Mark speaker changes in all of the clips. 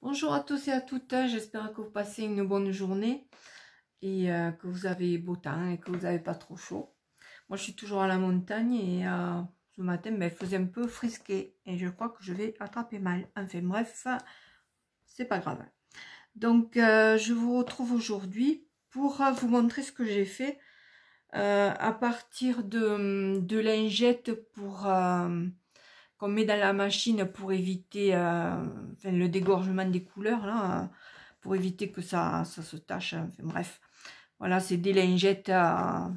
Speaker 1: Bonjour à tous et à toutes, j'espère que vous passez une bonne journée et que vous avez beau temps et que vous n'avez pas trop chaud. Moi je suis toujours à la montagne et ce matin il faisait un peu frisqué et je crois que je vais attraper mal. Enfin bref, c'est pas grave. Donc je vous retrouve aujourd'hui pour vous montrer ce que j'ai fait à partir de lingettes pour... qu'on met dans la machine pour éviter le dégorgement des couleurs, là, pour éviter que ça se tâche. Enfin, bref, voilà, c'est des lingettes.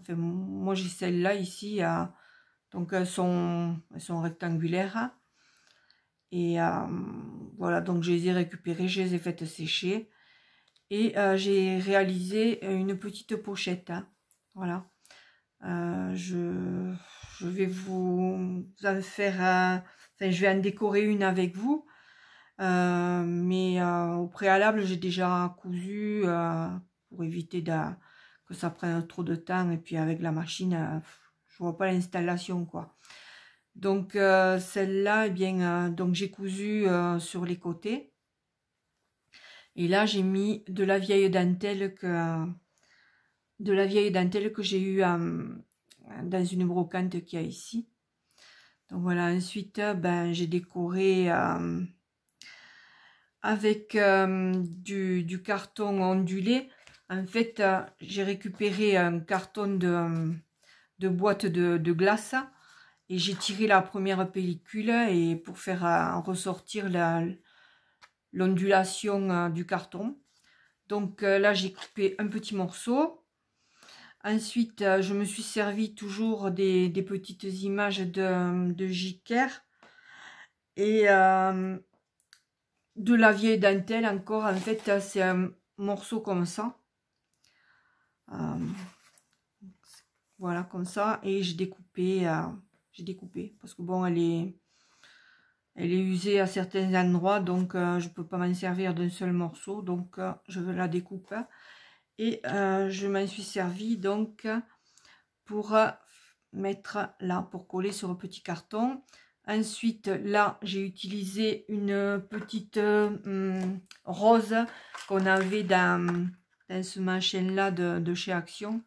Speaker 1: Moi, j'ai celle-là ici. Donc, elles sont rectangulaires. Et voilà, donc je les ai récupérées, je les ai faites sécher. Et j'ai réalisé une petite pochette. Voilà. Je vais vous en faire... Enfin, je vais en décorer une avec vous. Mais au préalable, j'ai déjà cousu pour éviter que ça prenne trop de temps. Et puis avec la machine, je vois pas l'installation, quoi. Donc celle-là, eh bien, donc j'ai cousu sur les côtés. Et là, j'ai mis de la vieille dentelle que j'ai eue dans une brocante qu'il y a ici. Donc voilà, ensuite, ben, j'ai décoré avec du carton ondulé. En fait, j'ai récupéré un carton de boîte de glace et j'ai tiré la première pellicule et pour faire ressortir l'ondulation du carton. Donc là, j'ai coupé un petit morceau. Ensuite, je me suis servi toujours des petites images de Jicker et de la vieille dentelle encore. En fait, c'est un morceau comme ça. Voilà, comme ça. Et j'ai découpé, parce que bon, elle est usée à certains endroits, donc je peux pas m'en servir d'un seul morceau. Donc, je la découpe. Et je m'en suis servi donc pour mettre là, pour coller sur un petit carton. Ensuite, là, j'ai utilisé une petite rose qu'on avait dans ce machin-là de chez Action.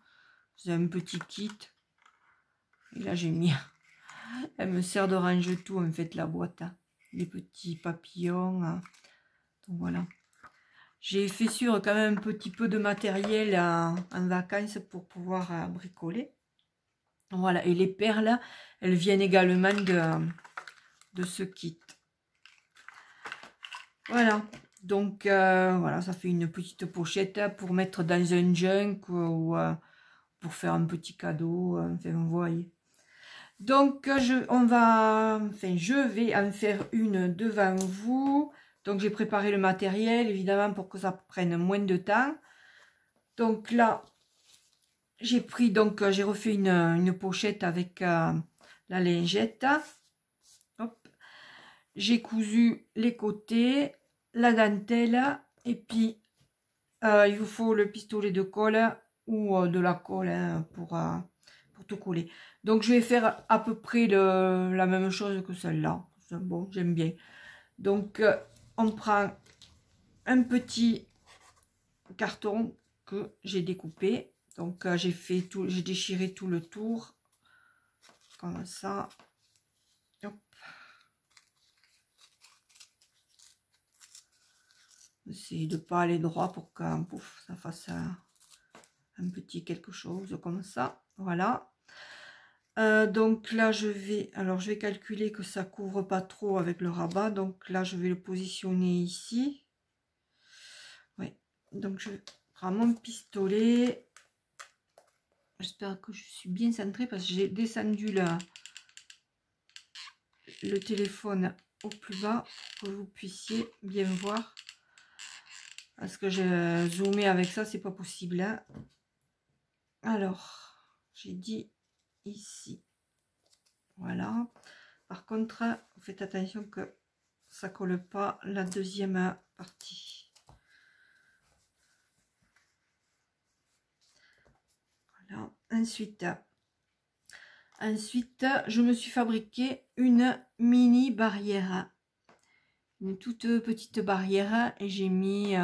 Speaker 1: C'est un petit kit. Et là, j'ai mis... Elle me sert de range-tout, en fait, la boîte. Les petits papillons. Donc, voilà. J'ai fait sur quand même un petit peu de matériel en vacances pour pouvoir bricoler. Voilà, et les perles, elles viennent également de ce kit. Voilà, donc voilà, ça fait une petite pochette pour mettre dans un junk ou pour faire un petit cadeau. Enfin, vous voyez. Donc, je vais en faire une devant vous. Donc, j'ai préparé le matériel, évidemment, pour que ça prenne moins de temps. Donc là, j'ai pris, donc j'ai refait une pochette avec la lingette. J'ai cousu les côtés, la dentelle, et puis il vous faut le pistolet de colle ou de la colle pour tout coller. Donc je vais faire à peu près la même chose que celle-là. Bon, j'aime bien. Donc on prend un petit carton que j'ai découpé. Donc j'ai déchiré tout le tour comme ça. Hop. Essayez de ne pas aller droit pour qu'un pouf, ça fasse un petit quelque chose comme ça. Voilà. Donc là, je vais calculer que ça couvre pas trop avec le rabat. Donc là, je vais le positionner ici. Oui. Donc je prends mon pistolet. J'espère que je suis bien centrée parce que j'ai descendu le téléphone au plus bas pour que vous puissiez bien voir. Parce que je zoomé avec ça, c'est pas possible. Hein. Alors, j'ai dit ici. Voilà. Par contre, faites attention que ça colle pas la deuxième partie. Voilà. Ensuite, je me suis fabriqué une mini barrière. une toute petite barrière et j'ai mis,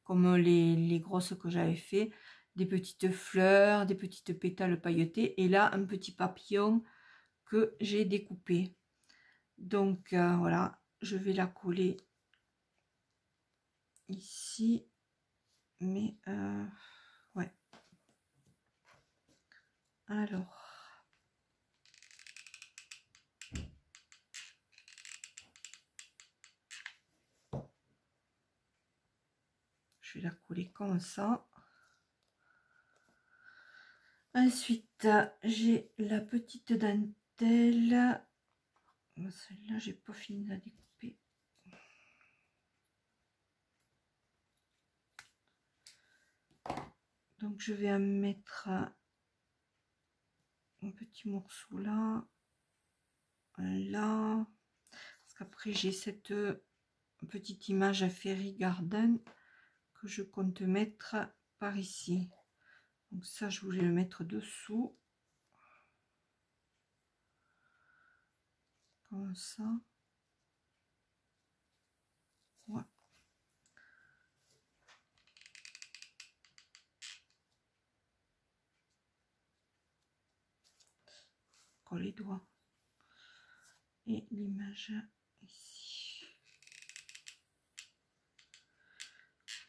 Speaker 1: comme les grosses que j'avais fait, des petites fleurs, des petites pétales pailletés et là un petit papillon que j'ai découpé. Donc voilà, je vais la coller ici, mais ouais. Alors, je vais la coller comme ça. Ensuite, j'ai la petite dentelle. Celle-là, j'ai pas fini de la découper. Donc, je vais en mettre un petit morceau là, là. Parce qu'après, j'ai cette petite image à Fairy Garden que je compte mettre par ici. Donc ça, je voulais le mettre dessous. Comme ça. Ouais. Encore les doigts. Et l'image ici.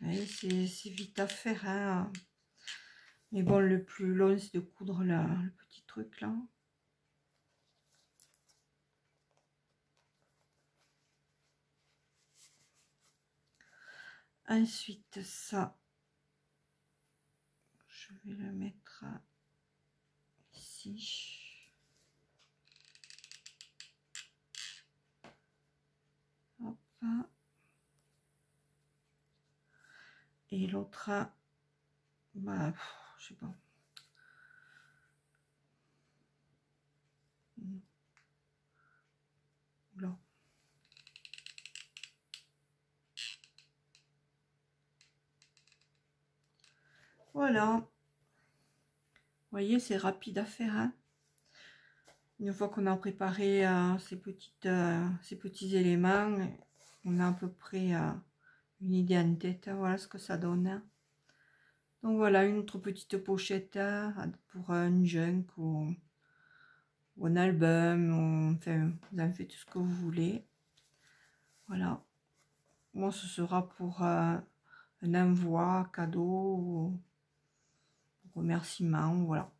Speaker 1: C'est vite à faire, hein. Mais bon, le plus long, c'est de coudre le petit truc là. Ensuite, ça, je vais le mettre ici. Hop. Et l'autre, bah, je sais pas. Là. Voilà. Vous voyez, c'est rapide à faire, hein. Une fois qu'on a préparé ces petits éléments, on a à peu près une idée en tête. Voilà ce que ça donne, hein. Donc voilà, une autre petite pochette pour un junk ou un album, ou, enfin, vous en faites ce que vous voulez. Voilà. Moi, ce sera pour un envoi, cadeau, ou remerciement, voilà.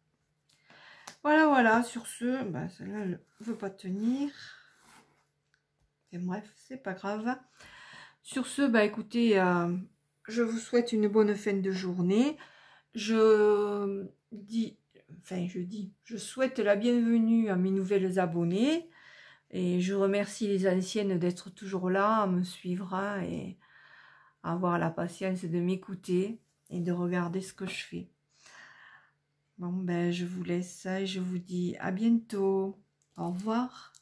Speaker 1: Voilà, sur ce, ben, celle-là, elle ne veut pas tenir. Et bref, c'est pas grave. Sur ce, bah écoutez, je vous souhaite une bonne fin de journée. Je souhaite la bienvenue à mes nouvelles abonnées. Et je remercie les anciennes d'être toujours là, à me suivre hein, et à avoir la patience de m'écouter et de regarder ce que je fais. Bon, ben je vous laisse et je vous dis à bientôt. Au revoir.